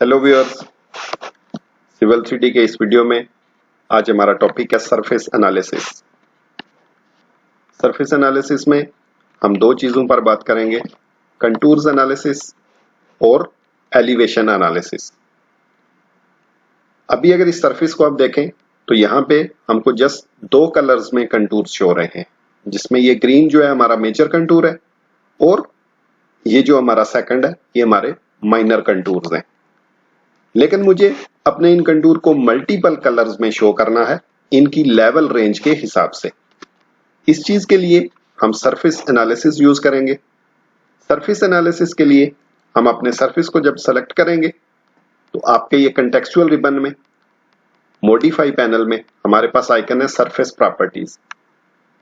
Hello viewers, civil 3D के इस video में आज हमारा टॉपिक है सरफेस एनालिसिस। सरफेस एनालिसिस में हम दो चीज़ों पर बात करेंगे, कंटूर्स एनालिसिस और एलिवेशन एनालिसिस। अभी अगर इस सरफेस को आप देखें तो यहाँ पे हमको जस्ट दो कलर्स में कंटूर्स शो रहे हैं, जिसमें ये ग्रीन जो है हमारा मेजर कंटूर है और ये जो हमारा सेकंड है ये हमारे माइनर कंटूर्स हैं। लेकिन मुझे अपने इन कंटूर को मल्टीपल कलर्स में शो करना है इनकी लेवल रेंज के हिसाब से। इस चीज के लिए हम सरफेस एनालिसिस यूज करेंगे। सरफेस एनालिसिस के लिए हम अपने सरफेस को जब सेलेक्ट करेंगे तो आपके ये कंटेक्सचुअल रिबन में मॉडिफाई पैनल में हमारे पास आइकन है सरफेस प्रॉपर्टीज।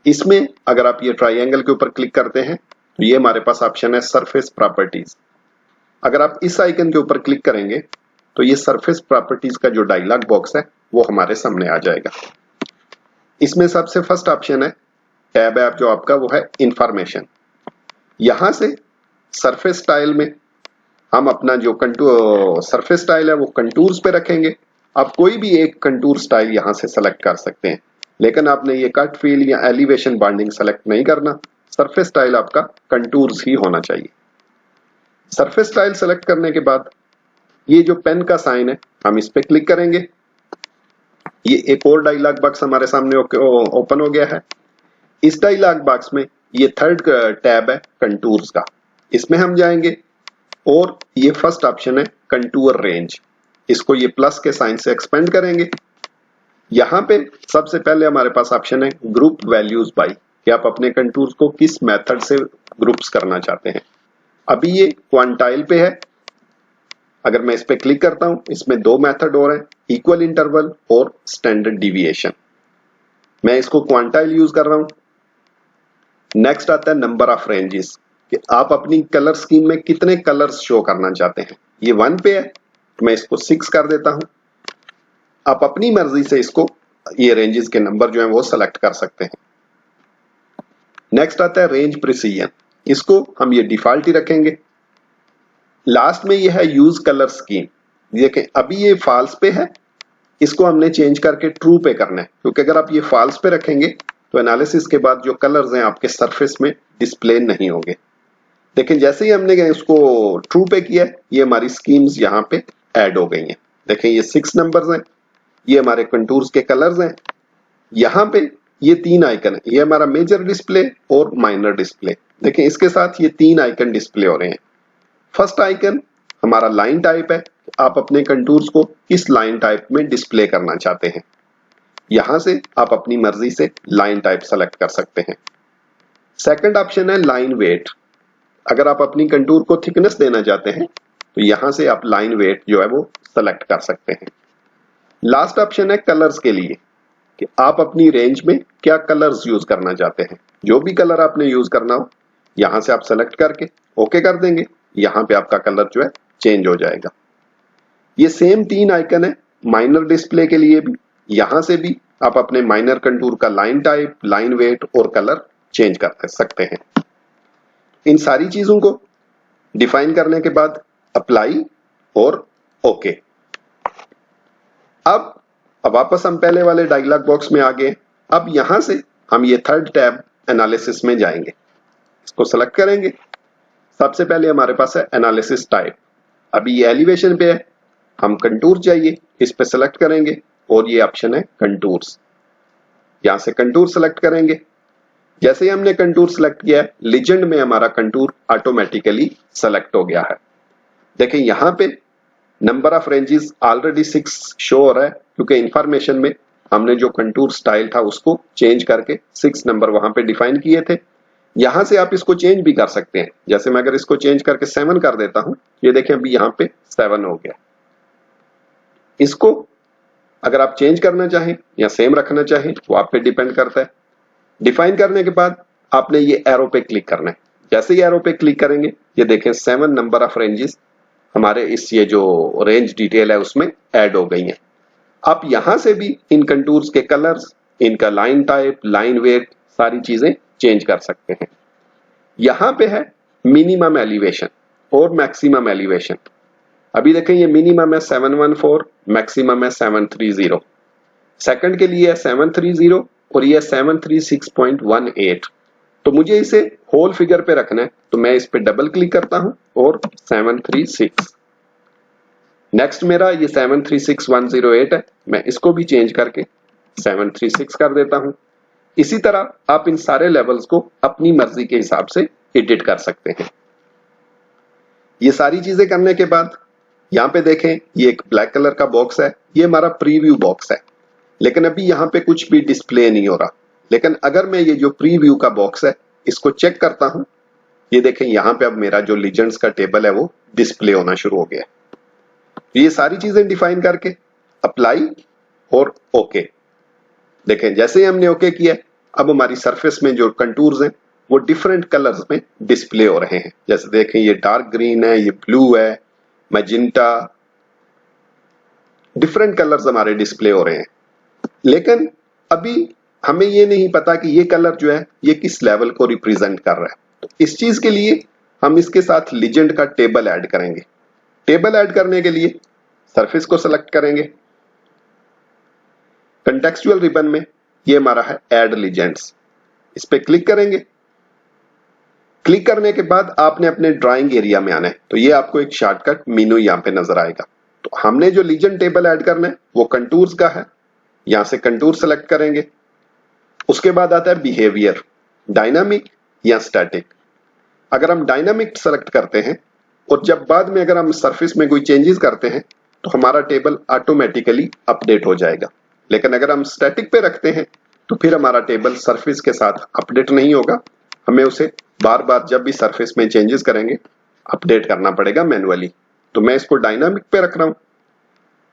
इसमें अगर आप ये ट्राइंगल के ऊपर क्लिक करते हैं तो ये हमारे पास ऑप्शन है सरफेस प्रॉपर्टीज। अगर आप इस आइकन के ऊपर क्लिक करेंगे तो ये सरफेस प्रॉपर्टीज का जो डायलॉग बॉक्स है वो हमारे सामने आ जाएगा। इसमें सबसे फर्स्ट ऑप्शन है टैब है जो आपका, वो है इंफॉर्मेशन। यहां से सरफेस स्टाइल में हम अपना जो सरफेस स्टाइल है वो कंटूर्स पे रखेंगे। आप कोई भी एक कंटूर स्टाइल यहां से सेलेक्ट कर सकते हैं, लेकिन आपने ये कट फील या एलिवेशन बॉन्डिंग सेलेक्ट नहीं करना। सरफेस स्टाइल आपका कंटूर्स ही होना चाहिए। सरफेस स्टाइल सेलेक्ट करने के बाद ये जो पेन का साइन है हम इस पे क्लिक करेंगे। ये एक और डायलॉग बॉक्स हमारे सामने ओपन हो गया है। इस डायलॉग बॉक्स में ये थर्ड टैब है कंटूर्स का, इसमें हम जाएंगे और ये फर्स्ट ऑप्शन है कंटूर रेंज। इसको ये प्लस के साइन से एक्सपेंड करेंगे। यहाँ पे सबसे पहले हमारे पास ऑप्शन है ग्रुप वैल्यूज बाय, कि आप अपने कंटूर्स को किस मेथड से ग्रुप्स करना चाहते हैं। अभी ये क्वांटाइल पे है। अगर मैं इस पे क्लिक करता हूं, इसमें दो मेथड और हैं, इक्वल इंटरवल और स्टैंडर्ड डिविएशन। मैं इसको क्वांटाइल यूज कर रहा हूं। नेक्स्ट आता है नंबर ऑफ रेंजेस, कि आप अपनी कलर स्कीम में कितने कलर्स शो करना चाहते हैं। ये 1 पे है तो मैं इसको 6 कर देता हूं। आप अपनी मर्जी से इसको ये रेंजेस के नंबर जो है वो सेलेक्ट कर सकते हैं। नेक्स्ट आता है रेंज प्रिसीजन, इसको हम ये डिफॉल्ट ही रखेंगे। लास्ट में ये है यूज कलर स्कीम। देखें अभी ये फॉल्स पे है, इसको हमने चेंज करके ट्रू पे करना है, क्योंकि अगर आप ये फॉल्स पे रखेंगे तो एनालिसिस के बाद जो कलर्स हैं आपके सरफेस में डिस्प्ले नहीं होंगे। लेकिन जैसे ही हमने इसको ट्रू पे किया, ये हमारी स्कीम्स यहाँ पे ऐड हो गई हैं। देखें ये 6 नंबर्स हैं, ये हमारे कंटूर्स के कलर्स हैं। यहाँ पे ये 3 आइकन है, ये हमारा मेजर डिस्प्ले और माइनर डिस्प्ले। देखें इसके साथ ये 3 आइकन डिस्प्ले हो रहे हैं। फर्स्ट आइकन हमारा लाइन टाइप है, आप अपने कंटूर्स को किस लाइन टाइप में डिस्प्ले करना चाहते हैं। यहां से आप अपनी मर्जी से लाइन टाइप सेलेक्ट कर सकते हैं। सेकंड ऑप्शन है लाइन वेट, अगर आप अपनी कंटूर को थिकनेस देना चाहते हैं तो यहां से आप लाइन वेट जो है वो सेलेक्ट कर सकते हैं। लास्ट ऑप्शन है कलर्स के लिए, कि आप अपनी रेंज में क्या कलर्स यूज करना चाहते हैं। जो भी कलर आपने यूज करना हो यहां से आप सेलेक्ट करके ओके कर देंगे, यहां पे आपका कलर जो है चेंज हो जाएगा। ये सेम 3 आइकन है माइनर डिस्प्ले के लिए भी। यहां से भी आप अपने माइनर कंटूर का लाइन टाइप, लाइन वेट और कलर चेंज कर सकते हैं। इन सारी चीजों को डिफाइन करने के बाद अप्लाई और ओके। अब वापस हम पहले वाले डायलॉग बॉक्स में आ गए। अब यहां से हम ये थर्ड टैब एनालिसिस में जाएंगे, इसको सेलेक्ट करेंगे। सबसे पहले हमारे पास है एनालिसिस टाइप। अभी ये एलिवेशन पे है, हम कंटूर चाहिए, इस पे सेलेक्ट करेंगे और ये ऑप्शन है कंटूर्स। यहां से कंटूर सेलेक्ट करेंगे। जैसे ही हमने कंटूर सेलेक्ट किया है, लीजेंड में हमारा कंटूर ऑटोमेटिकली सेलेक्ट हो गया है। देखिए यहां पे number of ranges already 6 show हो रहा है, क्योंकि इंफॉर्मेशन में हमने जो कंटूर स्टाइल था उसको चेंज करके 6 नंबर वहां पे डिफाइन किए थे। यहां से आप इसको चेंज भी कर सकते हैं। जैसे मैं अगर इसको चेंज करके 7 कर देता हूं, ये देखें अभी यहां पे 7 हो गया। इसको अगर आप चेंज करना चाहें या सेम रखना चाहें वो आप पे डिपेंड करता है। डिफाइन करने के बाद आपने ये एरो पे क्लिक करना है। जैसे ही एरो पे क्लिक करेंगे ये देखें 7 नंबर ऑफ रेंजेस हमारे इस ये जो रेंज डिटेल है उसमें ऐड हो गई हैं। आप यहां से भी इन कंटूर्स के कलर्स, इनका लाइन टाइप, लाइन वेट, सारी चीजें चेंज कर सकते हैं। यहां पे है मिनिमम एलिवेशन और मैक्सिमम एलिवेशन। अभी देखें ये मिनिमम है 714, मैक्सिमम है 730। सेकंड के लिए है 730 और ये 736.18। तो मुझे इसे होल फिगर पे रखना है, तो मैं इस पे डबल क्लिक करता हूं और 736। नेक्स्ट मेरा ये 736108 है, मैं इसको भी चेंज करके 736 कर देता हूं। इसी तरह आप इन सारे लेवल्स को अपनी मर्जी के हिसाब से एडिट कर सकते हैं। ये सारी चीजें करने के बाद यहाँ पे देखें ये एक ब्लैक कलर का बॉक्स है, ये हमारा प्रीव्यू बॉक्स है, लेकिन अभी यहाँ पे कुछ भी डिस्प्ले नहीं हो रहा। लेकिन अगर मैं ये जो प्रीव्यू का बॉक्स है इसको चेक करता हूं, ये देखें यहाँ पे अब मेरा जो लीजेंड्स का टेबल है वो डिस्प्ले होना शुरू हो गया। ये सारी चीजें डिफाइन करके अप्लाई और ओके। देखें जैसे ही हमने ओके किया, अब हमारी सरफेस में जो कंटूर्स हैं वो डिफरेंट कलर्स में डिस्प्ले हो रहे हैं। जैसे देखें ये डार्क ग्रीन है, ये ब्लू है, मैजेंटा, डिफरेंट कलर्स हमारे डिस्प्ले हो रहे हैं। लेकिन अभी हमें ये नहीं पता कि ये कलर जो है ये किस लेवल को रिप्रेजेंट कर रहा है। तो इस चीज के लिए हम इसके साथ लीजेंड का टेबल ऐड करेंगे। टेबल ऐड करने के लिए सरफेस को सेलेक्ट करेंगे, कंटेक्सचुअल रिबन में ये हमारा है ऐड लीजेंड्स, इस पे क्लिक करेंगे। क्लिक करने के बाद आपने अपने ड्राइंग एरिया में आना है, तो ये आपको एक शॉर्टकट मेनू यहाँ पे नजर आएगा। तो हमने जो लीजेंड टेबल ऐड करना है वो कंटूर्स का है, यहां से कंटूर सेलेक्ट करेंगे। उसके बाद आता है बिहेवियर, डायनामिक या स्टैटिक। अगर हम डायनामिक सेलेक्ट करते हैं और जब बाद में अगर हम सरफेस में कोई चेंजेस करते हैं तो हमारा टेबल ऑटोमेटिकली अपडेट हो जाएगा। लेकिन अगर हम स्टैटिक पे रखते हैं तो फिर हमारा टेबल सरफेस के साथ अपडेट नहीं होगा, हमें उसे बार बार जब भी सरफेस में चेंजेस करेंगे अपडेट करना पड़ेगा मैनुअली। तो मैं इसको डायनामिक पे रख रहा हूं।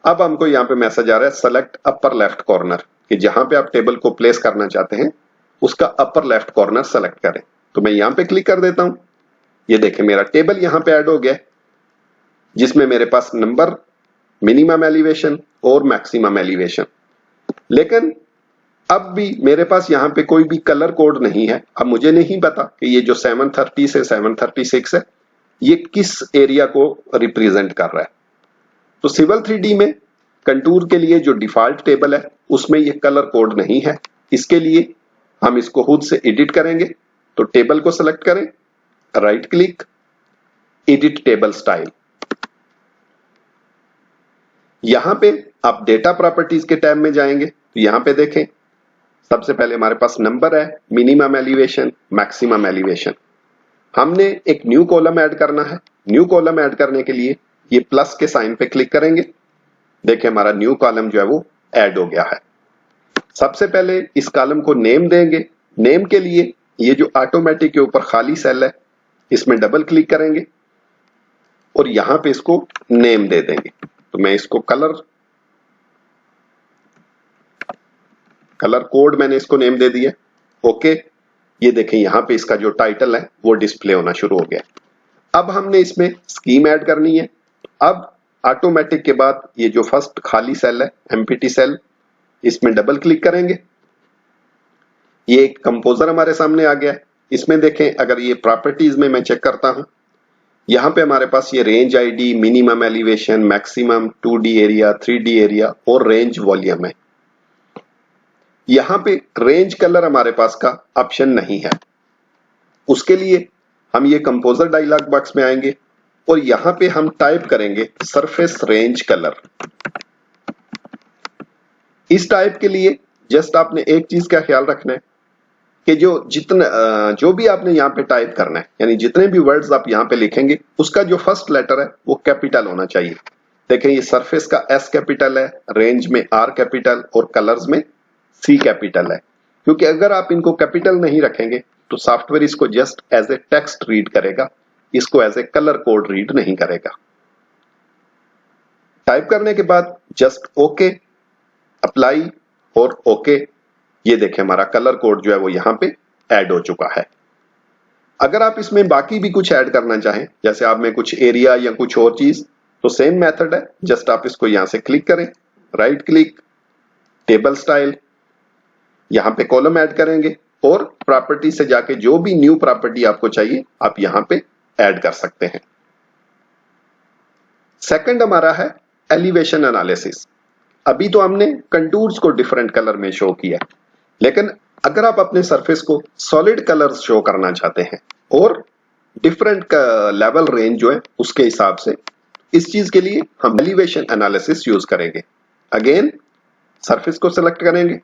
अब हमको यहाँ पे मैसेज आ रहा है सेलेक्ट अपर लेफ्ट कॉर्नर, कि जहां पे आप टेबल को प्लेस करना चाहते हैं उसका अपर लेफ्ट कॉर्नर सेलेक्ट करें। तो मैं यहाँ पे क्लिक कर देता हूं। ये देखें मेरा टेबल यहाँ पे ऐड हो गया, जिसमें मेरे पास नंबर, मिनिमम एलिवेशन और मैक्सिमम एलिवेशन। लेकिन अब भी मेरे पास यहाँ पे कोई भी कलर कोड नहीं है। अब मुझे नहीं पता कि ये जो 730 से 736 है ये किस एरिया को रिप्रेजेंट कर रहा है। तो सिविल 3D में कंटूर के लिए जो डिफॉल्ट टेबल है उसमें ये कलर कोड नहीं है। इसके लिए हम इसको खुद से एडिट करेंगे। तो टेबल को सेलेक्ट करें, right click, edit table style. यहां पे आप डेटा प्रॉपर्टीज के टैब में जाएंगे, तो यहां पे देखें सबसे पहले हमारे पास नंबर है, मिनिमम एलिवेशन, मैक्सिमम एलिवेशन। हमने एक न्यू कॉलम ऐड करना है। न्यू कॉलम ऐड करने के लिए ये प्लस के साइन पे क्लिक करेंगे। देखिए हमारा न्यू कॉलम जो है वो ऐड हो गया है। सबसे पहले इस कॉलम को नेम देंगे। नेम के लिए ये जो ऑटोमेटिक के ऊपर खाली सेल है इसमें डबल क्लिक करेंगे और यहां पे इसको नेम दे देंगे। तो मैं इसको कलर कोड मैंने इसको नेम दे दिया। ओके, ये देखें यहां पे इसका जो टाइटल है वो डिस्प्ले होना शुरू हो गया। अब हमने इसमें स्कीम ऐड करनी है। अब ऑटोमेटिक के बाद ये जो फर्स्ट खाली सेल है, एम्प्टी सेल, इसमें डबल क्लिक करेंगे। ये एक कंपोजर हमारे सामने आ गया है। इसमें देखें अगर ये प्रॉपर्टीज में मैं चेक करता हूं, यहां पे हमारे पास ये range ID, minimum elevation, maximum 2D area, 3D area और रेंज वॉल्यूम है। यहां पे रेंज कलर हमारे पास का ऑप्शन नहीं है। उसके लिए हम ये कंपोजर डायलॉग बॉक्स में आएंगे और यहां पे हम टाइप करेंगे सरफेस रेंज कलर। इस टाइप के लिए जस्ट आपने एक चीज का ख्याल रखना है कि जो भी आपने यहाँ पे टाइप करना है, यानी जितने भी वर्ड्स आप यहाँ पे लिखेंगे उसका जो फर्स्ट लेटर है वो कैपिटल होना चाहिए। देखें ये सरफेस का S कैपिटल है, रेंज में R कैपिटल और कलर्स में C कैपिटल है। क्योंकि अगर आप इनको कैपिटल नहीं रखेंगे तो सॉफ्टवेयर इसको just as a text read करेगा, इसको as a colour code read नहीं करेगा। टाइप करने के बाद जस्ट ओके, अप्लाई और ओके। ये देखें हमारा कलर कोड जो है वो यहाँ पे ऐड हो चुका है। अगर आप इसमें बाकी भी कुछ ऐड करना चाहें, जैसे आप में कुछ एरिया या कुछ और चीज, तो सेम मेथड है। जस्ट आप इसको यहां से क्लिक करें, राइट क्लिक, टेबल स्टाइल, यहां पे कॉलम ऐड करेंगे और प्रॉपर्टी से जाके जो भी न्यू प्रॉपर्टी आपको चाहिए आप यहां पे ऐड कर सकते हैं। सेकंड हमारा है एलिवेशन एनालिसिस। अभी तो हमने कंटूर्स को डिफरेंट कलर में शो किया, लेकिन अगर आप अपने सरफेस को सॉलिड कलर्स शो करना चाहते हैं और डिफरेंट लेवल रेंज जो है उसके हिसाब से, इस चीज के लिए हम एलिवेशन एनालिसिस यूज करेंगे। अगेन सरफेस को सिलेक्ट करेंगे,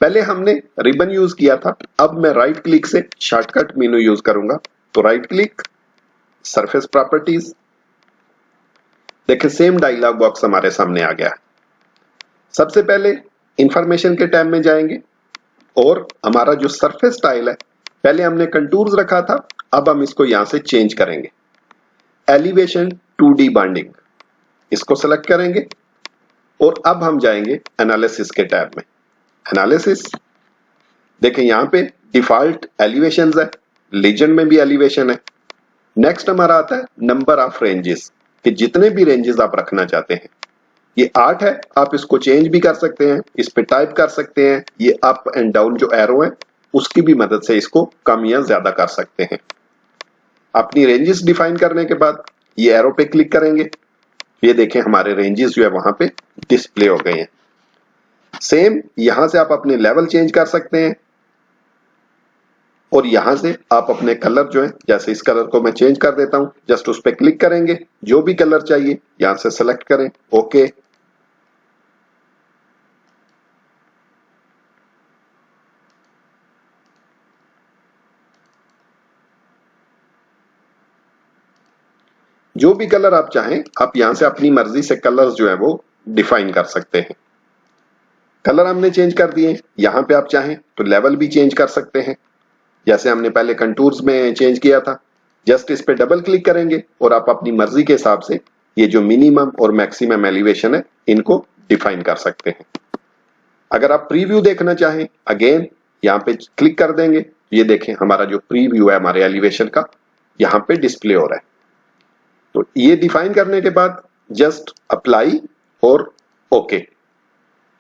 पहले हमने रिबन यूज किया था, अब मैं राइट क्लिक से शॉर्टकट मेनू यूज करूंगा। तो राइट क्लिक, सरफेस प्रॉपर्टीज, देखिए सेम डायलॉग बॉक्स हमारे सामने आ गया। सबसे पहले इंफॉर्मेशन के टैब में जाएंगे और हमारा जो सरफेस स्टाइल है, पहले हमने कंटूर्स रखा था, अब हम इसको यहां से चेंज करेंगे। एलिवेशन 2D बॉन्डिंग, इसको सेलेक्ट करेंगे और अब हम जाएंगे एनालिसिस के टैब में। एनालिसिस, देखें यहां पे डिफॉल्ट एलिवेशंस है, लीजेंड में भी एलिवेशन है। नेक्स्ट हमारा आता है नंबर ऑफ रेंजेस, कि जितने भी रेंजेस आप रखना चाहते हैं। ये 8 है, आप इसको चेंज भी कर सकते हैं, इस पे टाइप कर सकते हैं। ये अप एंड डाउन जो एरो है उसकी भी मदद से इसको कम या ज्यादा कर सकते हैं। अपनी रेंजेस डिफाइन करने के बाद ये एरो पे क्लिक करेंगे, ये देखें हमारे रेंजेस जो है वहां पे डिस्प्ले हो गए हैं। सेम यहां से आप अपने लेवल चेंज कर सकते हैं और यहां से आप अपने कलर जो है, जैसे इस कलर को मैं चेंज कर देता हूं, जस्ट उस पर क्लिक करेंगे, जो भी कलर चाहिए यहां से सेलेक्ट करें, ओके। जो भी कलर आप चाहें, आप यहां से अपनी मर्जी से कलर्स जो है वो डिफाइन कर सकते हैं। कलर हमने चेंज कर दिए, यहां पे आप चाहें तो लेवल भी चेंज कर सकते हैं, जैसे हमने पहले कंटूर्स में चेंज किया था। जस्ट इस पे डबल क्लिक करेंगे और आप अपनी मर्जी के हिसाब से ये जो मिनिमम और मैक्सिमम एलिवेशन है इनको डिफाइन कर सकते हैं। अगर आप प्रीव्यू देखना चाहें, अगेन यहाँ पे क्लिक कर देंगे, ये देखें हमारा जो प्रीव्यू है हमारे एलिवेशन का यहाँ पे डिस्प्ले हो रहा है। तो ये डिफाइन करने के बाद जस्ट अप्लाई और ओके।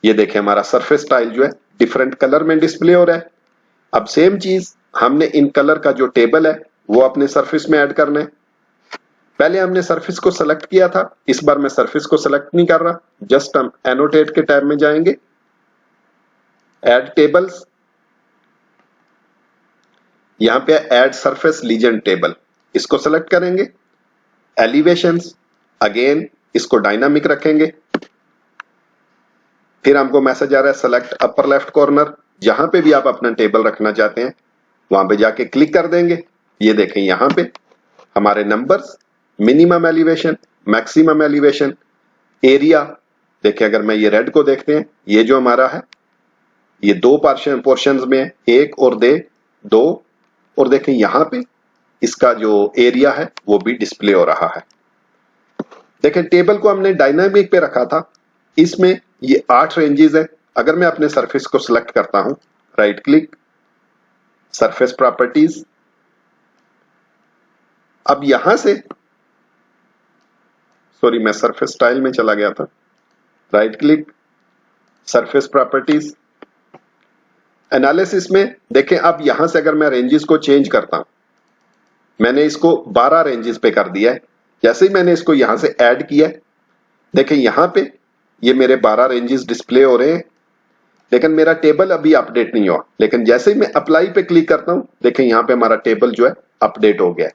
ये देखें हमारा सरफेस स्टाइल जो है डिफरेंट कलर में डिस्प्ले हो रहा है। अब सेम चीज हमने इन कलर का जो टेबल है वो अपने सरफेस में ऐड करना है। पहले हमने सरफेस को सेलेक्ट किया था, इस बार मैं सरफेस को सेलेक्ट नहीं कर रहा, जस्ट हम एनोटेट के टैब में जाएंगे, ऐड टेबल्स, यहां पे ऐड सरफेस लीजेंड टेबल, इसको सेलेक्ट करेंगे। एलिवेशंस, अगेन इसको डायनामिक रखेंगे। फिर हमको मैसेज आ रहा है सेलेक्ट अपर लेफ्ट कॉर्नर, जहां पे भी आप अपना टेबल रखना चाहते हैं वहां पे जाके क्लिक कर देंगे। ये देखें यहां पे हमारे numbers, minimum elevation, maximum elevation, area, देखिए अगर मैं ये रेड को देखते हैं, ये जो हमारा है ये दो पोर्शंस में है, एक और दो, और देखें यहां पे इसका जो एरिया है वो भी डिस्प्ले हो रहा है। देखें टेबल को हमने डायनामिक पे रखा था, इसमें ये 8 रेंजेस है। अगर मैं अपने सरफेस को सिलेक्ट करता हूं, राइट क्लिक, सरफेस प्रॉपर्टीज, अब यहां से, सॉरी मैं सरफेस स्टाइल में चला गया था, right click, surface properties, analysis में देखें अब यहां से अगर मैं रेंजेस को चेंज करता हूं, मैंने इसको 12 रेंजेस पे कर दिया है। जैसे ही मैंने इसको यहां से ऐड किया, देखें यहां पे ये मेरे 12 रेंजेस डिस्प्ले हो रहे हैं, लेकिन मेरा टेबल अभी अपडेट नहीं हुआ। लेकिन जैसे ही मैं अप्लाई पे क्लिक करता हूं, देखें यहां पे हमारा टेबल जो है अपडेट हो गया है।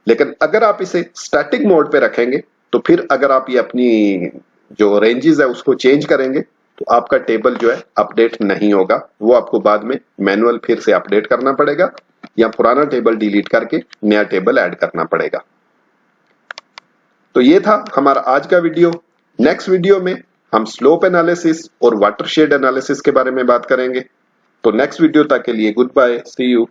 लेकिन अगर आप इसे स्टैटिक मोड पे रखेंगे तो फिर अगर आप ये अपनी जो रेंजेस है उसको चेंज करेंगे तो आपका टेबल जो है अपडेट नहीं होगा, वो आपको बाद में मैनुअल फिर से अपडेट करना पड़ेगा या पुराना टेबल डिलीट करके नया टेबल ऐड करना पड़ेगा। तो ये था हमारा आज का वीडियो। नेक्स्ट वीडियो में हम स्लोप एनालिसिस और वाटरशेड एनालिसिस के बारे में बात करेंगे। तो नेक्स्ट वीडियो तक के लिए गुड बाय, सी यू।